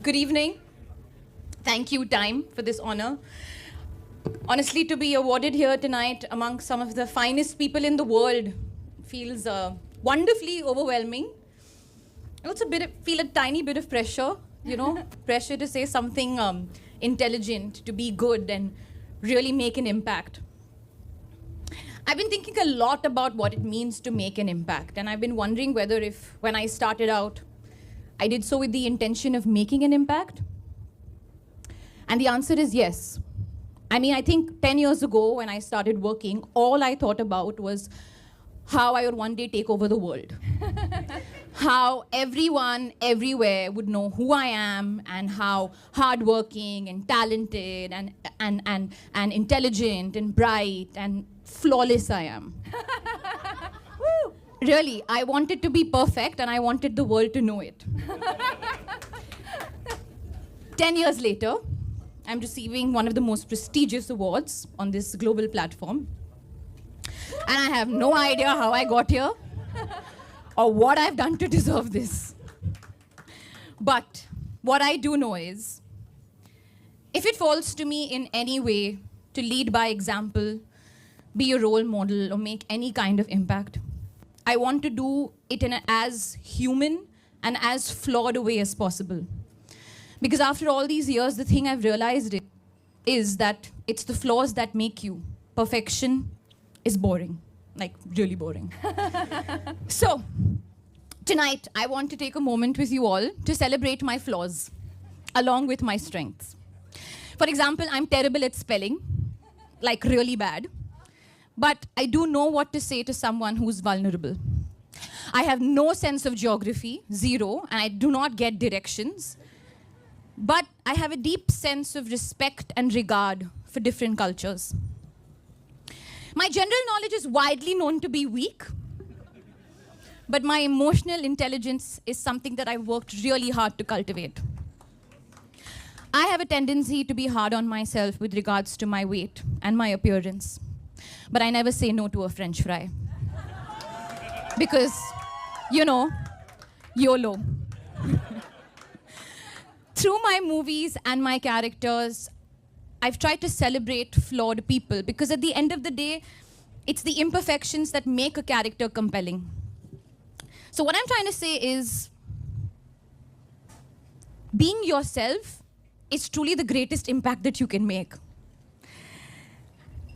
Good evening. Thank you, Time, for this honor. Honestly, to be awarded here tonight among some of the finest people in the world feels wonderfully overwhelming. I also feel a tiny bit of pressure, pressure to say something intelligent, to be good and really make an impact. I've been thinking a lot about what it means to make an impact, and I've been wondering whether when I started out, I did so with the intention of making an impact. And the answer is yes. I think 10 years ago when I started working, all I thought about was how I would one day take over the world. How everyone, everywhere would know who I am and how hardworking and talented and intelligent and bright and flawless I am. Woo! Really, I wanted to be perfect and I wanted the world to know it. 10 years later, I'm receiving one of the most prestigious awards on this global platform. And I have no idea how I got here or what I've done to deserve this. But what I do know is, if it falls to me in any way to lead by example, be a role model, or make any kind of impact, I want to do it in as human and as flawed a way as possible. Because after all these years, the thing I've realized is that it's the flaws that make you. Perfection is boring, like really boring. So, tonight, I want to take a moment with you all to celebrate my flaws, along with my strengths. For example, I'm terrible at spelling, like really bad. But I do know what to say to someone who's vulnerable. I have no sense of geography, zero, and I do not get directions. But I have a deep sense of respect and regard for different cultures. My general knowledge is widely known to be weak, but my emotional intelligence is something that I've worked really hard to cultivate. I have a tendency to be hard on myself with regards to my weight and my appearance, but I never say no to a French fry. Because, YOLO. Through my movies and my characters, I've tried to celebrate flawed people because at the end of the day, it's the imperfections that make a character compelling. So what I'm trying to say is, being yourself is truly the greatest impact that you can make.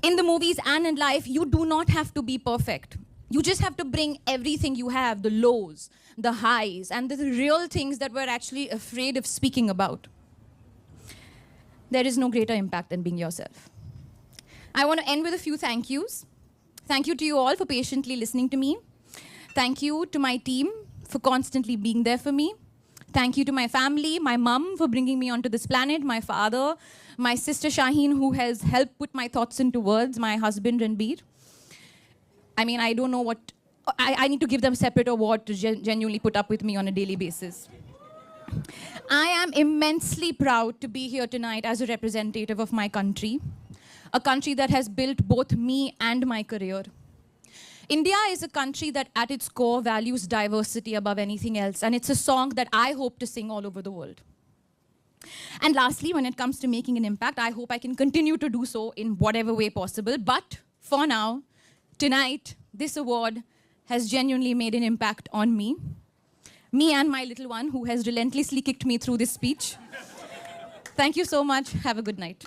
In the movies and in life, you do not have to be perfect. You just have to bring everything you have, the lows, the highs, and the real things that we're actually afraid of speaking about. There is no greater impact than being yourself. I want to end with a few thank yous. Thank you to you all for patiently listening to me. Thank you to my team for constantly being there for me. Thank you to my family, my mum for bringing me onto this planet, my father, my sister Shaheen who has helped put my thoughts into words, my husband Ranbir. I don't know what, I need to give them a separate award to genuinely put up with me on a daily basis. I am immensely proud to be here tonight as a representative of my country, a country that has built both me and my career. India is a country that at its core values diversity above anything else, and it's a song that I hope to sing all over the world. And lastly, when it comes to making an impact, I hope I can continue to do so in whatever way possible. But for now, tonight, this award has genuinely made an impact on me and my little one who has relentlessly kicked me through this speech. Thank you so much. Have a good night.